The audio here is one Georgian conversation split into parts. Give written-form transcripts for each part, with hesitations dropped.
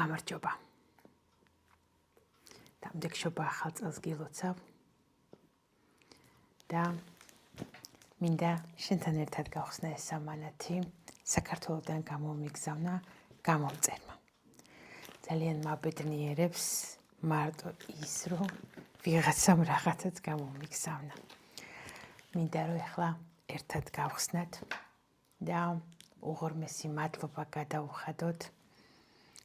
გამარჯობა. დამდეგშობა ახალ წელს გილოცავ და მინდა შენთან ერთად გავხსნა ეს სამანათი საქართველოდან გამომიგზავნა გამომწერმა. ძალიან მაბედნიერებს მარტო ის, რომ ვიღაცამ რაღაცაც გამომიგზავნა. მინდა რომ ეხლა ერთად გავხსნათ და უღორმესი მადლობა გადავუხადოთ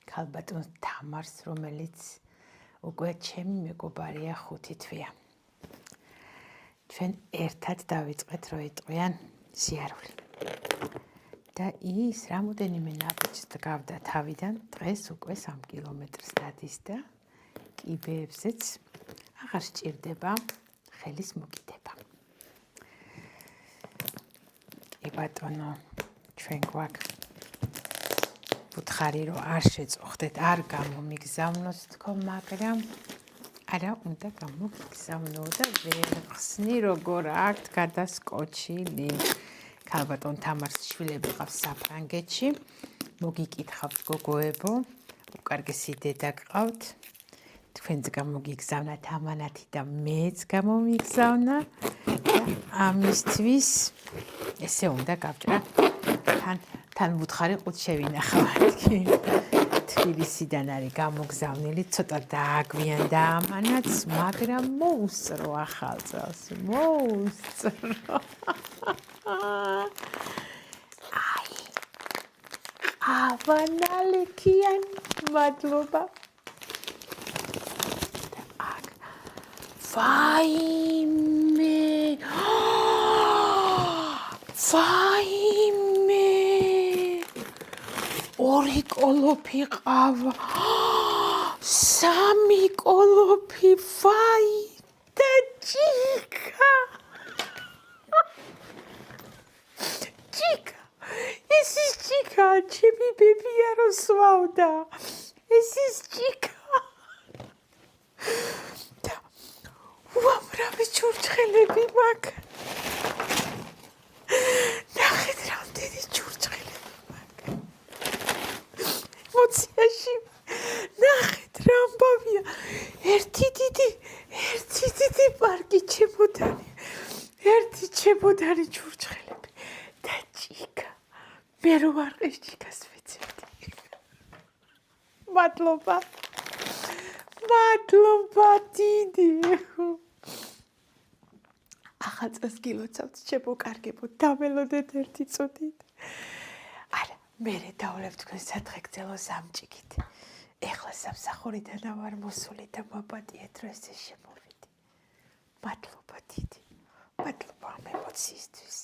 ქალბატონ თამარს, რომელიც უკვე ჩემი მეგობარია 5 თვეა. ჩვენ ერთად დავიწყეთ რომ იტყვიან სიარული. და ის რამოდენიმე ნაბიჯს დგავდა თავიდან, დღეს უკვე 3 კილომეტრს დადის და კიბეებზეც აღარ სჭირდება ხელის მოკიდება. ბატონო, ჩვენ გვაქვს ვუთხარი რომ არ შეწუხდეთ, არ გამომიგზავნოთ თქო, მაგრამ არა უნდა გამომიგზავნო და ვერ ხსნი როგორ აქვთ გადასკოჩილი. ქალბატონ თამარს შვილები ყავს საფრანგეთში, მოგიკითხავთ გოგოებო, უკარგესი დედა გყავთ, თქვენც გამოგიგზავნათ ამანათი და მეც გამომიგზავნა და ამისთვის ესე უნდა გავჭრა თან ვუთხარი ყუთ შევინახავთ. თბილისიდან არის გამოგზავნილი, ცოტა დააგვიანდა ამანაც, მაგრამ მოუსწრო ახალ წელს, მოუსწრო. აი, ავანალიქიან, მადლობა. და აქ, ვაიმე, ვაიმე, ორი კოლოფი ყავა, 3 კოლოფი, ვაი და ჭიქა. ჭიქა, ეს ის ჭიქა, ჩემი ბებია რომ სვავდა, ეს ის ჭიქა. და უამრავი ჩურჩხელები მაქვს. ნახეთ რამდენი ჩურჩხელები მაქვს. ემოციაში ნახეთ რა ამბავია. ერთი დიდი პარკი ჩემოდანი. ერთი ჩემოდანი ჩურჩხელები და ჭიქა. მე რომ არ ყის ჭიქას ვეცებდი. მადლობა. მადლობა დიდი. ახალ წელს გილოცავთ, ჩემო კარგებო, დაველოდეთ ერთი წუთით. არა, მერე დავლებ თქვენ სათხეგრძელოს ამ ჭიქით. ეხლა სამსახურიდან ვარ მოსული და მაპატიეთ რომ ესე შემოვიდი. მადლობა დიდი. მადლობა ამ ემოციისთვის.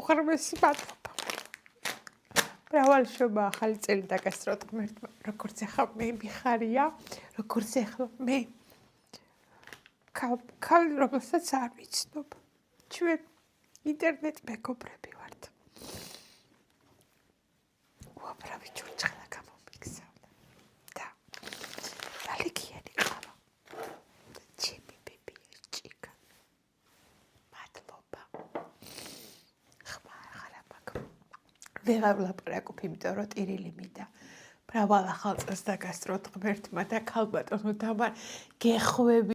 უღრმესი მადლობა. მრავალშობა ახალი წელი დაგასწროთ ღმერთმა, როგორც ახლა მე მიხარია, როგორც ახლა მე ქალი რომელსაც არ ვიცნობ. ჩვენ ინტერნეტ მეგობრები ვართ. უამრავი ჩურჩხელა გამომიგზავნა და ნალექიანი ყავა. ჩემი ბებია ჭიქა. მადლობა. ხმა აღარ მაქვს. ვეღარ ვლაპარაკობ, იმიტომ რომ ტირილი მინდა. მრავალ ახალ წელს დაგასწროთ ღმერთმა და ქალბატონო თამარ გეხვევი.